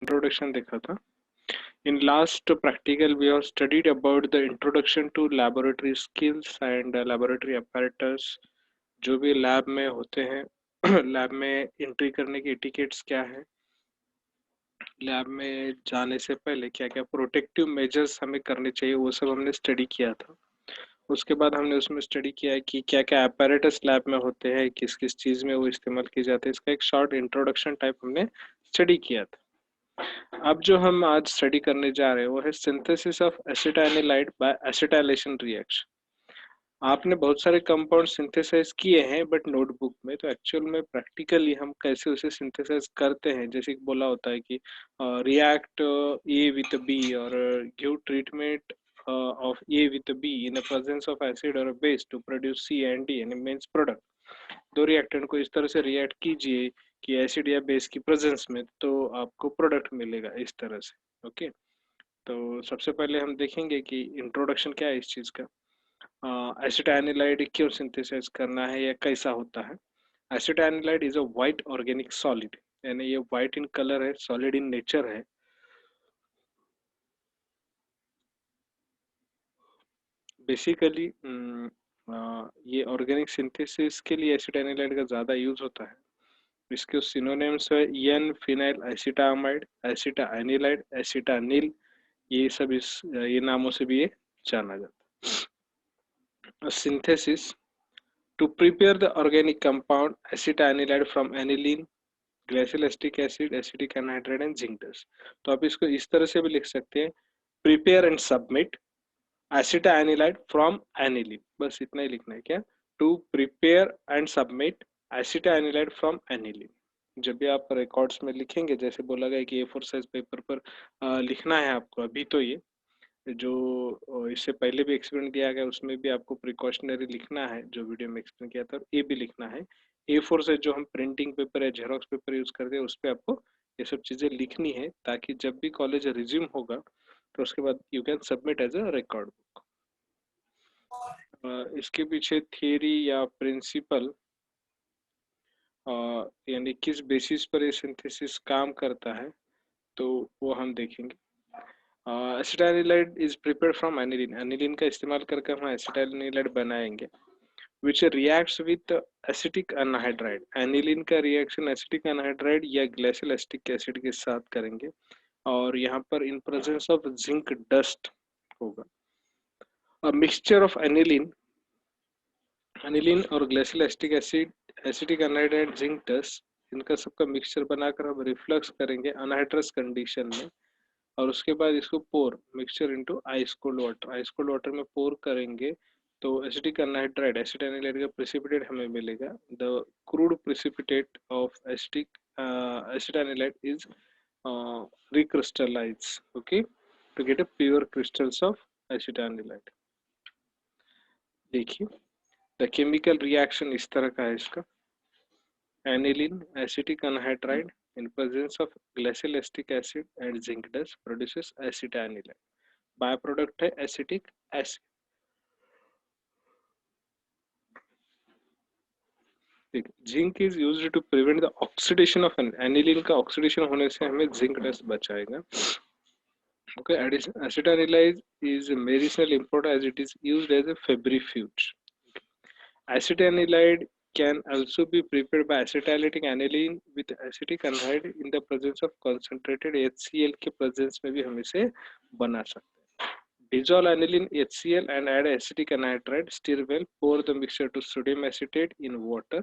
Introduction देखा था। In last practical, we have studied about the introduction to laboratory skills and laboratory apparatus, जो भी lab में होते हैं। लैब में एंट्री करने की एटिकेट्स क्या है, लैब में जाने से पहले क्या क्या प्रोटेक्टिव मेजर्स हमें करने चाहिए, वो सब हमने स्टडी किया था। उसके बाद हमने उसमें स्टडी किया है कि क्या क्या apparatus लैब में होते हैं, किस किस चीज़ में वो इस्तेमाल किए जाते हैं। इसका एक शॉर्ट इंट्रोडक्शन टाइप हमने स्टडी किया था। अब जो हम आज स्टडी करने जा रहे हैं वो है synthesis of acetanilide by acetylation reaction. आपने बहुत सारे कंपाउंड सिंथेसाइज किए हैं बट नोटबुक में, तो एक्चुअल में प्रैक्टिकली हम कैसे उसे सिंथेसाइज करते हैं, जैसे कि बोला होता है कि रिएक्ट ए विद बी और give treatment of A with B in the presence of acid और base to produce C and D यानी मींस प्रोडक्ट। दो रिएक्टेंट को इस तरह से रिएक्ट कीजिए कि एसिड या बेस की प्रेजेंस में, तो आपको प्रोडक्ट मिलेगा इस तरह से। ओके, तो सबसे पहले हम देखेंगे कि इंट्रोडक्शन क्या है इस चीज़ का। एसिटाइनिलाइड क्यों सिंथेसाइज करना है या कैसा होता है। Acetanilide is a white organic solid, यानी ये वाइट इन कलर है, सॉलिड इन नेचर है। बेसिकली ये ऑर्गेनिक सिंथेसिस के लिए एसिटाइनिलाइड का ज़्यादा यूज होता है। इसके सिनोनिम्स है एन फिनाइल एसिटामाइड, एसिटाइनिलाइड, एसिटानिल, ये सब ये नामों से भी ये जाना जाता है। Synthesis to prepare the organic compound acetanilide from aniline, glacial acetic acid, acetic anhydride and zinc dust. तो आप इसको इस तरह से भी लिख सकते हैं, prepare and submit acetanilide from aniline, बस इतना ही लिखना है। क्या, to prepare and submit acetanilide from aniline. जब भी आप रिकॉर्ड्स में लिखेंगे, जैसे बोला गया कि A4 साइज पेपर पर लिखना है आपको, अभी तो ये जो इससे पहले भी एक्सपेरिमेंट किया गया उसमें भी आपको प्रिकॉशनरी लिखना है, जो वीडियो में एक्सप्लेन किया था, और ये भी लिखना है। A4 से जो हम प्रिंटिंग पेपर या जेरोक्स पेपर यूज करते हैं उस पर आपको ये सब चीजें लिखनी है, ताकि जब भी कॉलेज रिज्यूम होगा तो उसके बाद you can submit as a record book. इसके पीछे थियरी या प्रिंसिपल यानी किस बेसिस पर ये सिंथेसिस काम करता है, तो वो हम देखेंगे। Acetanilide is prepared from aniline, aniline का इस्तेमाल करके हम एसिटाइनिलाइड बनाएंगे, which reacts with acetic anhydride। Aniline का रिएक्शन एसिटिक एनहाइड्राइड या ग्लेशियल एसिटिक एसिड के साथ करेंगे, और यहाँ पर in presence of zinc dust होगा। अ मिक्सचर ऑफ एनिलीन और glacial acetic acid, acetic anhydride, zinc dust, इनका सबका मिक्सचर बनाकर हम रिफ्लक्स करेंगे अनहाइड्रस कंडीशन में, और उसके बाद इसको pour mixture into ice cold water, ice cold water में पोर करेंगे, तो एसिटिक एनहाइड्राइड, एसिटाइनिलाइड का प्रेसिपिटेट हमें मिलेगा। The crude precipitate of acetic acetanilide is recrystallize, okay, to get a pure crystals of acetanilide। देखिए, द केमिकल रिएक्शन इस तरह का है इसका। aniline acetic anhydride in presence of glacial acetic acid and zinc dust produces acetanilide। Byproduct है acetic acid. Zinc is used to prevent the oxidation of aniline का oxidation होने से हमें जिंक डस्ट बचाएगा। Okay, acetanilide is medicinal important as it is used as a febrifuge। Acetanilide can also be prepared by acetylating aniline with acetic anhydride in the presence of concentrated HCl के presence में भी हम इसे बना सकते हैं। Dissolve aniline HCl and add acetic anhydride, stir well, pour the mixture to sodium acetate in water,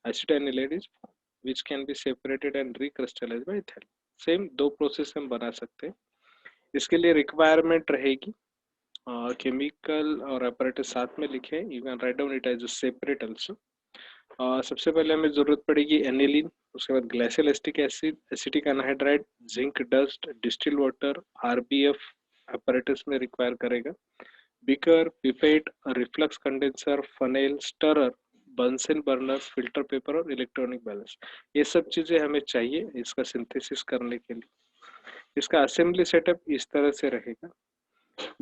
acetanilide is formed, which can be separated and recrystallized by ethyl। Same दो process हम बना सकते हैं। इसके लिए रिक्वायरमेंट रहेगी chemical और apparatus साथ में लिखे, you can write down it as a separate also. सबसे पहले हमें जरूरत पड़ेगी एनिलीन, उसके बाद glacial acetic acid, acetic anhydride, zinc dust, distil water, RBF apparatus में रिक्वायर करेगा, beaker, pipette, reflux condenser, funnel, stirrer, Bunsen burner, filter paper और इलेक्ट्रॉनिक बैलेंस, ये सब चीजें हमें चाहिए इसका सिंथेसिस करने के लिए। इसका असेंबली सेटअप इस तरह से रहेगा।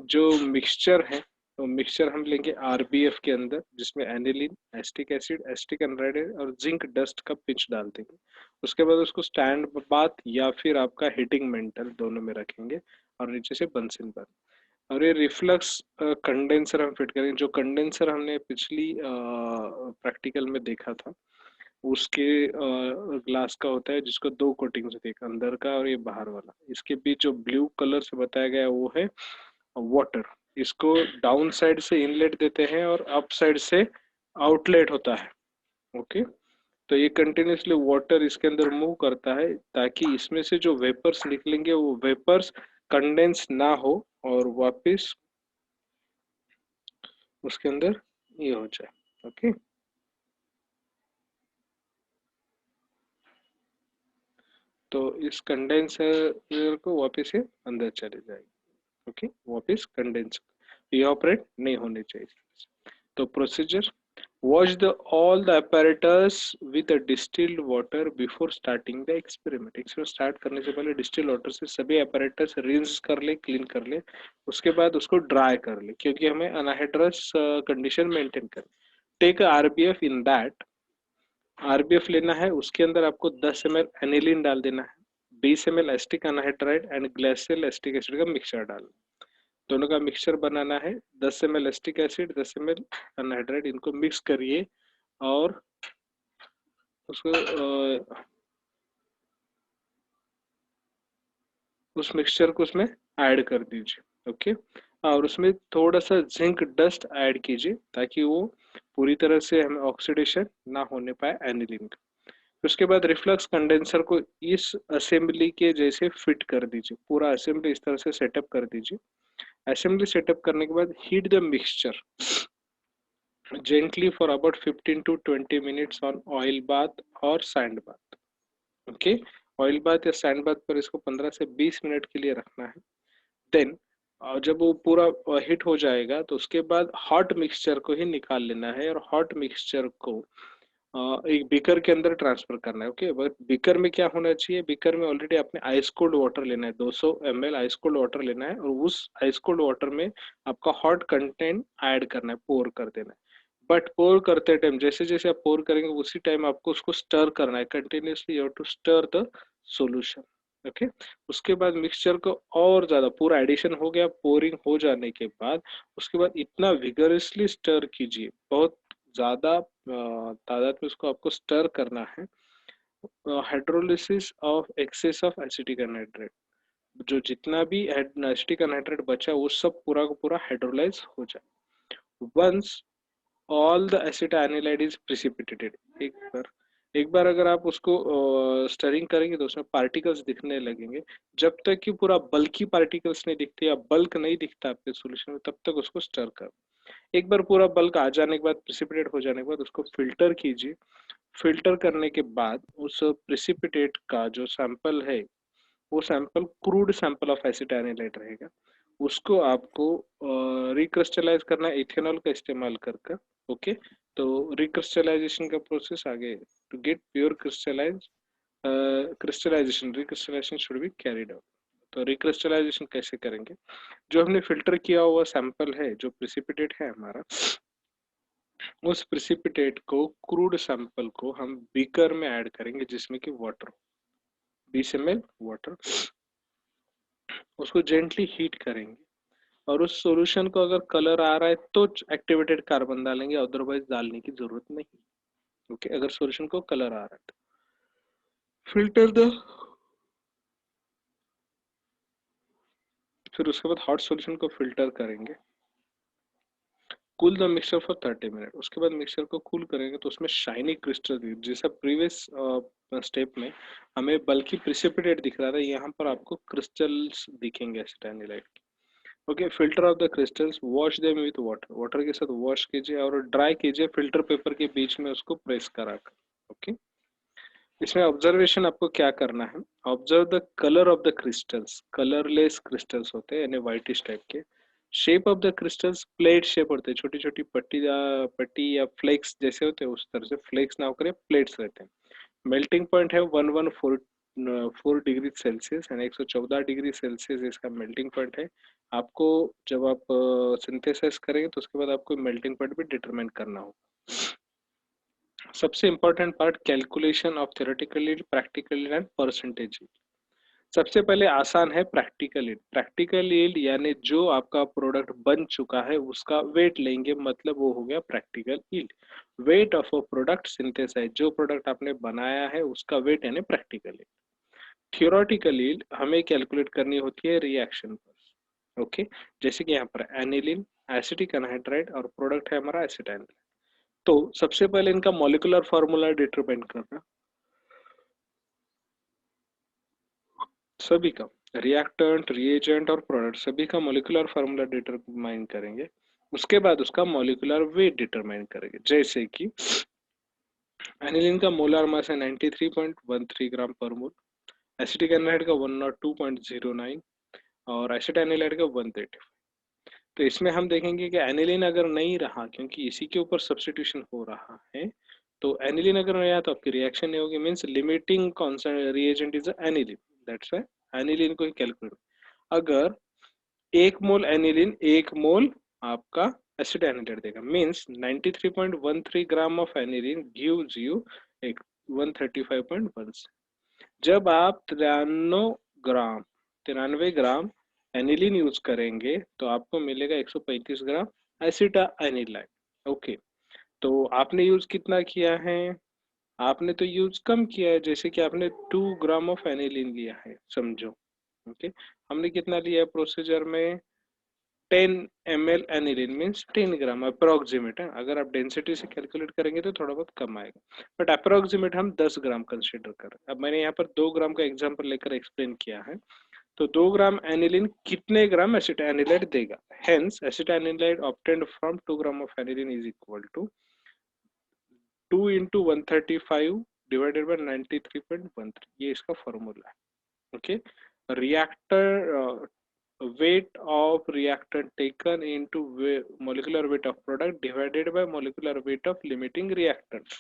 जो मिक्सचर है तो मिक्सचर हम लेंगे आरबीएफ के अंदर, जिसमें aniline, acetic acid, asterisk anhydride और जिंक डस्ट का पिंच डाल देंगे। उसके बाद उसको स्टैंड बाथ या फिर आपका हीटिंग मेंटल दोनों में रखेंगे और नीचे से बंसिन बन। और ये रिफ्लक्स कंडेंसर हम फिट करेंगे। जो कंडेंसर हमने पिछली प्रैक्टिकल में देखा था, उसके ग्लास का होता है जिसको दो कोटिंग्स होती है, एक अंदर का और ये बाहर वाला। इसके बीच जो ब्लू कलर से बताया गया है वो है वाटर। इसको डाउन साइड से इनलेट देते हैं और अप साइड से आउटलेट होता है। ओके, तो ये कंटिन्यूसली वाटर इसके अंदर मूव करता है ताकि इसमें से जो वेपर्स निकलेंगे वो वेपर्स कंडेंस ना हो और वापस उसके अंदर ये हो जाए। ओके, तो इस कंडेंसर को वापस से अंदर चले जाएगी। ओके, वापस कंडेंस इवापोरेट नहीं होने चाहिए। तो procedure, wash the all the apparatus with a distilled water before starting the experiment। Experiment start करने से पहले डिस्टिल वाटर से सभी apparatus रिंस कर ले, क्लीन कर ले। उसके बाद उसको ड्राई कर ले, क्योंकि हमें अनहाइड्रस कंडीशन मेंटेन करनी। Take RBF in that, RBF लेना है, उसके अंदर आपको 10 ml एनिलीन डाल देना है, 20 ml acetic anhydride and glacial acetic acid का मिक्सचर डालना। दोनों का मिक्सचर बनाना है। 10 ml acetic acid, 10 ml anhydride, इनको मिक्स करिए और उसको उस मिक्सचर को उसमें ऐड कर दीजिए। ओके, और उसमें थोड़ा सा जिंक डस्ट ऐड कीजिए ताकि वो पूरी तरह से हमें ऑक्सीडेशन ना होने पाए एनिलीन का। उसके बाद रिफ्लक्स कंडेंसर को इस असेंबली के जैसे फिट कर दीजिए। पूरा असेंबली इस तरह से सेटअप कर दीजिए। असेंबली सेटअप करने के बाद heat the mixture gently for about 15 to 20 minutes on oil bath or sand bath। Okay, oil bath या सैंड बाथ पर इसको 15 से 20 मिनट के लिए रखना है। देन जब वो पूरा हिट हो जाएगा तो उसके बाद हॉट मिक्सचर को ही निकाल लेना है और हॉट मिक्सचर को एक बीकर के अंदर ट्रांसफर करना है। ओके, बट बीकर में क्या होना चाहिए, बीकर में ऑलरेडी आपने आइस कोल्ड वाटर लेना है, 200 ml आइस कोल्ड वाटर लेना है और उस आइस कोल्ड वाटर में आपका हॉट कंटेंट ऐड करना है, पोर कर देना है। बट पोर करते टाइम जैसे जैसे आप पोर करेंगे उसी टाइम आपको उसको स्टर करना है continuously. You have to stir the solution. Okay, उसके बाद मिक्सचर को और ज्यादा पूरा एडिशन हो गया, पोरिंग हो जाने के बाद उसके बाद इतना विगरसली स्टर कीजिए, बहुत ज्यादा तादाद में उसको आपको स्टर करना है। Hydrolysis of excess of acetic anhydrate, जो जितना भी एसिटिक एनहाइड्रेट बचा वो सब पूरा का पूरा हाइड्रोलाइज हो जाए। Once all the एसिटाइनिलाइड is precipitated, एक बार अगर आप उसको स्टरिंग करेंगे तो उसमें पार्टिकल्स दिखने लगेंगे। जब तक कि पूरा बल्की पार्टिकल्स नहीं दिखते या बल्क नहीं दिखता आपके सॉल्यूशन में तब तक उसको स्टर कर। एक बार पूरा बल्क आ जाने के बाद, प्रिसिपिटेट हो जाने के बाद उसको फिल्टर कीजिए। फिल्टर करने के बाद उस प्रिसिपिटेट का जो सैंपल है वो सैंपल क्रूड सैंपल ऑफ एसिटाइनिलाइड रहेगा। उसको आपको रिक्रिस्टलाइज करना है इथेनॉल का इस्तेमाल कर कर। ओके, तो रिक्रिस्टलाइजेशन का प्रोसेस आगे, to get pure crystallise crystallisation, recrystallisation should be carried out. तो रिक्रिस्टलाइजेशन कैसे करेंगे, जो हमने फिल्टर किया हुआ सैंपल है, जो प्रिसिपिटेट है हमारा, उस प्रिसिपिटेट को, क्रूड सैंपल को हम बीकर में ऐड करेंगे जिसमें कि वाटर, 20 ml वाटर, उसको जेंटली हीट करेंगे और उस सॉल्यूशन को अगर कलर आ रहा है तो एक्टिवेटेड कार्बन डालेंगे, अदरवाइज डालने की जरूरत नहीं। ओके, अगर सॉल्यूशन को कलर आ रहा है तो फिल्टर द, फिर उसके बाद हॉट सॉल्यूशन को फिल्टर करेंगे। Cool the mixture for 30 minute, उसके बाद मिक्सचर को कूल करेंगे तो उसमें शाइनी क्रिस्टल, जैसा प्रीवियस स्टेप में हमें बल्कि प्रिसिपिटेट दिख रहा था, यहाँ पर आपको क्रिस्टल्स दिखेंगे एसिटाइनिलाइड के। Okay, filter of the crystals, wash them with water, water के साथ वॉश कीजिए और ड्राई कीजिए फिल्टर पेपर के बीच में उसको प्रेस करा कर। ओके, इसमें ऑब्जर्वेशन आपको क्या करना है, observe the colour of the crystals, colourless crystals होते हैं यानी व्हाइटिश टाइप के। Shape of the crystals plate shape होते हैं, छोटी छोटी पट्टी या फ्लेक्स जैसे होते हैं, उस तरह से फ्लेक्स ना होकर प्लेट्स रहते हैं। मेल्टिंग पॉइंट है 114 104 डिग्री सेल्सियस यानी 114 डिग्री सेल्सियस इसका मेल्टिंग पॉइंट है। आपको जब आप सिंथेसाइज करेंगे तो उसके बाद आपको मेल्टिंग पॉइंट भी डिटरमाइन करना होगा। सबसे important part calculation of theoretical yield, practical yield and percentage yield. सबसे पहले आसान है प्रैक्टिकल यील्ड। प्रैक्टिकल यील्ड यानी जो आपका प्रोडक्ट बन चुका है उसका वेट लेंगे, मतलब वो हो गया practical yield. Weight of a product synthesise, जो प्रोडक्ट आपने बनाया है उसका वेट यानी प्रैक्टिकल यील्ड। थियोरेटिकल यील्ड हमें कैलकुलेट करनी होती है रिएक्शन पर। ओके, जैसे कि यहाँ पर एनिलीन, एसिटिक एनहाइड्राइड और प्रोडक्ट है हमारा एसिटाइल। तो सबसे पहले इनका मॉलिक्यूलर फॉर्मूला डिटरमाइन करना, सभी का रिएक्टेंट, रिएजेंट और प्रोडक्ट सभी का मॉलिक्यूलर फार्मूला डिटरमाइन करेंगे। उसके बाद उसका मॉलिक्यूलर वेट डिटरमाइन करेंगे। जैसे कि एनिलीन का मोलर मास है 93.13 ग्राम पर मोल, एसिटिक एनाइड का 102.09 और एसिड एनाइड का 130। तो इसमें हम देखेंगे कि एनिलीन अगर नहीं रहा, क्योंकि इसी के ऊपर सब्स्टिट्यूशन हो रहा है, तो एनिलीन अगर नहीं आया तो आपकी रिएक्शन नहीं होगी, means limiting constant reagent is aniline, that's why aniline को ही कैलकुलेट। अगर 1 मोल एनिलीन 1 मोल आपका एसिड एनाइड देगा, means 93.13 gram of aniline gives you एक 135.1। जब आप 93 ग्राम एनिलीन यूज करेंगे तो आपको मिलेगा 135 ग्राम एसिटा एनिलाइड। ओके, तो आपने यूज कितना किया है? आपने तो यूज कम किया है, जैसे कि आपने 2 ग्राम ऑफ एनिलीन लिया है, समझो। ओके, हमने कितना लिया है प्रोसीजर में? 10 ml एनिलीन मीन्स 10 ग्राम अप्रोक्सीमेट है। अगर आप डेंसिटी से कैलकुलेट करेंगे तो थोड़ा बहुत कम आएगा, बट अप्रोक्सीमेट हम 10 ग्राम कंसिडर करें। अब मैंने यहाँ पर 2 ग्राम का एग्जांपल लेकर एक्सप्लेन किया है। तो 2 ग्राम एनिलीन कितने ग्राम एसिटाइनिलाइड देगा? Hence acetanilide obtained from 2 gram of aniline is equal to 2 into 135 divided by 93.13। ये इसका फॉर्मूला है। Okay, reactor weight of reactant taken into molecular weight of product divided by molecular weight of limiting reactant।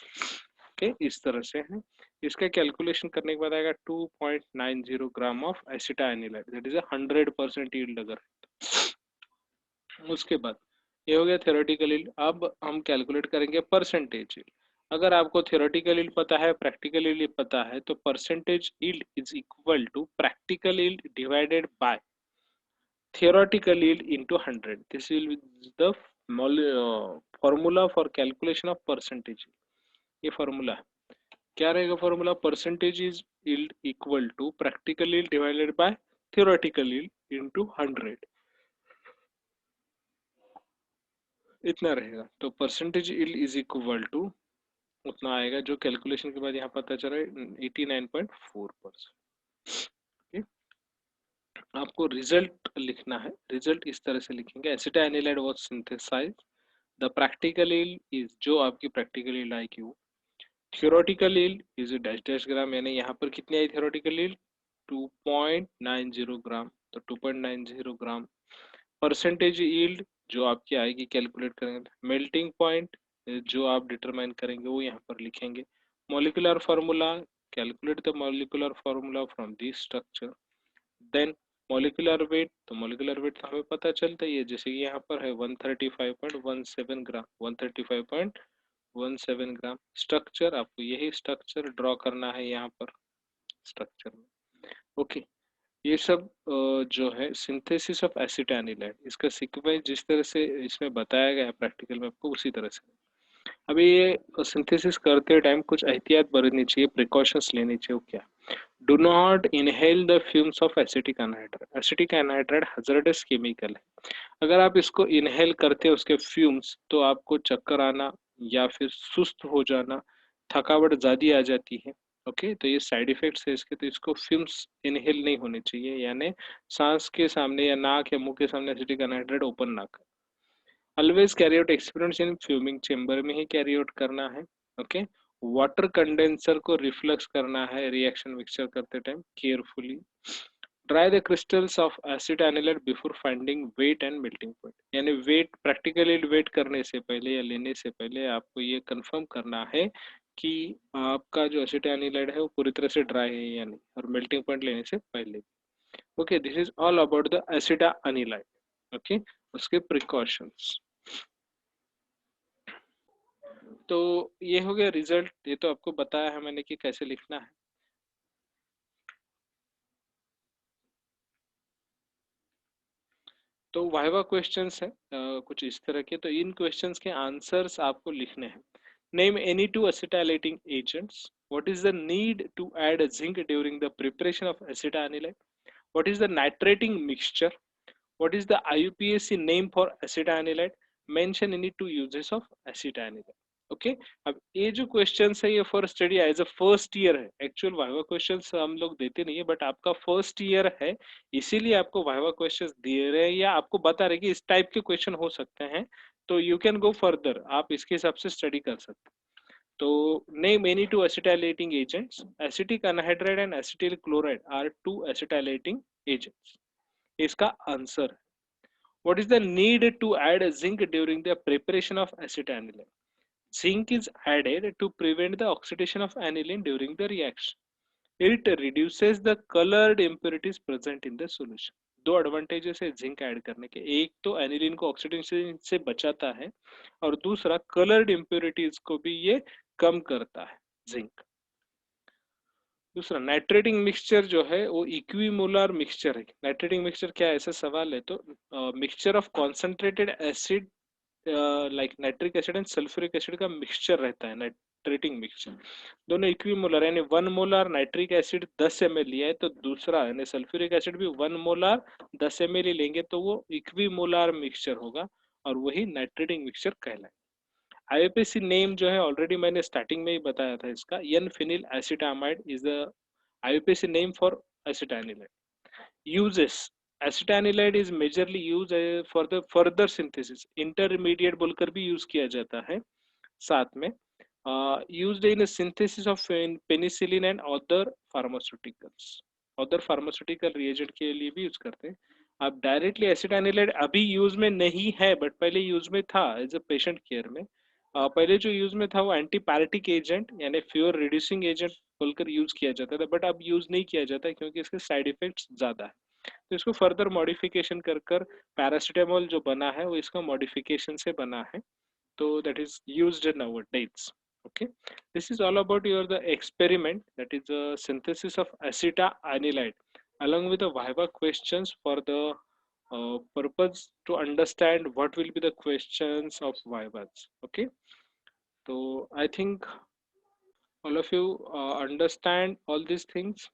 Okay, इस तरह से है। इसका calculation करने के बाद आएगा 2.90 gram of acetanilide, that is 100% yield अगर है। उसके बाद ये हो गया थ्योरेटिकल यील्ड। अब हम कैलकुलेट करेंगे परसेंटेज यील्ड। अगर आपको थ्योरेटिकल यील्ड पता है, प्रैक्टिकल यील्ड पता है, तो percentage yield is equal to practical yield divided by theoretical yield into 100. This will be the formula for calculation of percentage. ये formula है। क्या रहेगा formula? Percentage is yield equal to practical yield divided by theoretical yield into 100, इतना रहेगा। तो percentage yield is equal to उतना आएगा, जो कैलकुलेशन के बाद यहाँ पता चला 89.4%। आपको रिजल्ट लिखना है। रिजल्ट इस तरह से लिखेंगे, acetanilide was synthesized, the practical yield is, जो आपकी प्रैक्टिकल यील्ड आएगी वो, theoretical yield is dash dash gram, यानी यहाँ पर कितनी आई थ्योरेटिकल यील्ड? 2.90 ग्राम, तो 2.90 ग्राम। परसेंटेज यील्ड जो आपकी आएगी कैलकुलेट करेंगे, मेल्टिंग पॉइंट जो आप डिटरमाइन करेंगे वो यहाँ पर लिखेंगे। Molecular formula, calculate the molecular formula from this structure. Then molecular weight, तो मॉलिक्यूलर वेट तो हमें पता चलता ही है, जैसे कि यहाँ पर है 135.17 ग्राम, 135.17 ग्राम। स्ट्रक्चर, आपको यही स्ट्रक्चर ड्रॉ करना है यहाँ पर स्ट्रक्चर में। ओके, ये सब जो है सिंथेसिस ऑफ एसिटाइनिलाइड, इसका सीक्वेंस जिस तरह से इसमें बताया गया है प्रैक्टिकल में आपको, उसी तरह से। अभी ये सिंथेसिस करते टाइम कुछ एहतियात बरतनी चाहिए, प्रिकॉशंस लेनी चाहिए। वो क्या? Do not inhale the fumes of acetic anhydride. Acetic anhydride hazardous chemical है। अगर आप इसको इनहेल करते हैं उसके फ्यूम्स, तो आपको चक्कर आना या फिर सुस्त हो जाना, थकावट ज़्यादा आ जाती है। ओके, तो ये साइड इफेक्ट्स है इसके, तो इसको फ्यूम्स इनहेल नहीं होने चाहिए, यानी सांस के सामने या नाक या मुंह के सामने एसिटिक एनहाइड्राइड ओपन ना कर। Always carry out experience in fuming chamber में ही कैरी आउट करना है। ओके, वाटर कंडेंसर को रिफ्लक्स करना है रिएक्शन मिक्सचर करते time carefully. Dry the crystals of acid anilide before finding weight and melting point, यानी वेट प्रैक्टिकली वेट करने से पहले या लेने से पहले आपको ये कंफर्म करना है कि आपका जो एसिटाइनिलाइड है वो पूरी तरह से ड्राई है या नहीं, और मेल्टिंग पॉइंट लेने से पहले। Okay, this is all about the acetanilide. Okay, उसके प्रिकॉशंस। तो ये हो गया रिजल्ट, ये तो आपको बताया है मैंने कि कैसे लिखना है। तो वाइवा क्वेश्चंस है कुछ इस तरह के, तो इन क्वेश्चंस के आंसर्स आपको लिखने हैं। Name any two acetylating agents. What is the need to add zinc during the preparation of acetanilide? What is the nitrating mixture? What is the IUPAC name for acetanilide? Mention any two uses of acetanilide. Okay, अब ये जो question है ये for study as a first year है। Actual viva question हम लोग देते नहीं है, बट आपका फर्स्ट ईयर है इसीलिए आपको वाइवा क्वेश्चन दे रहे हैं या आपको बता रहे कि इस टाइप के क्वेश्चन हो सकते हैं, तो यू कैन गो फर्दर, आप इसके हिसाब से स्टडी कर सकते हैं। तो name any two acetylating agents. Acetic anhydride and acetyl chloride are two acetylating agents. इसका answer, what is the need to add zinc during the preparation of acetanilide? Zinc is added to prevent the oxidation of aniline during the reaction. It reduces the colored impurities present in the solution. दो advantages है zinc add करने के, एक तो aniline को oxidation से बचाता है और दूसरा कलर्ड इम्प्योरिटीज को भी ये कम करता है जिंक। दूसरा, नाइट्रेटिंग मिक्सचर जो है वो इक्विमोलर मिक्सचर है। नाइट्रेटिंग मिक्सचर क्या है, ऐसा सवाल है, तो mixture of concentrated acid like nitric acid and sulphuric acid का मिक्सचर रहता है नाइट्रेटिंग मिक्सचर। दोनों इक्विमोलर, यानी 1 मोलर नाइट्रिक एसिड 10 ml लिया है तो दूसरा यानी सल्फ्यूरिक एसिड भी 1 मोलर 10 ml ही लेंगे तो वो इक्विमोलर मिक्सचर होगा और वही नाइट्रेटिंग मिक्सचर कहलाए। आईयूपीएसी नेम जो है ऑलरेडी मैंने स्टार्टिंग में ही बताया था इसका, N phenyl acetamide is the IUPAC name for acetanilide. Uses, acetanilide is majorly use for the further synthesis, intermediate बोलकर भी यूज किया जाता है साथ में। Used in synthesis of penicillin and other pharmaceuticals, other pharmaceutical reagent के लिए भी यूज करते हैं। अब डायरेक्टली एसिटाइनिलाइड अभी यूज में नहीं है, बट पहले यूज में था एज अ पेशेंट केयर में। पहले जो यूज में था वो एंटीपैरेटिक एजेंट यानी फ्यूर रिड्यूसिंग एजेंट बोलकर यूज किया जाता था, बट अब यूज नहीं किया जाता है क्योंकि इसके साइड इफेक्ट्स ज्यादा है। तो इसको फर्दर मॉडिफिकेशन कर कर पैरासिटामोल जो बना है वो इसका मॉडिफिकेशन से बना है, so that is used nowadays. Okay, this is all about your the experiment, that is the synthesis of acetanilide along with the viva questions for the purpose to understand what will be the questions of vivas. Okay, so I think all of you understand all these things.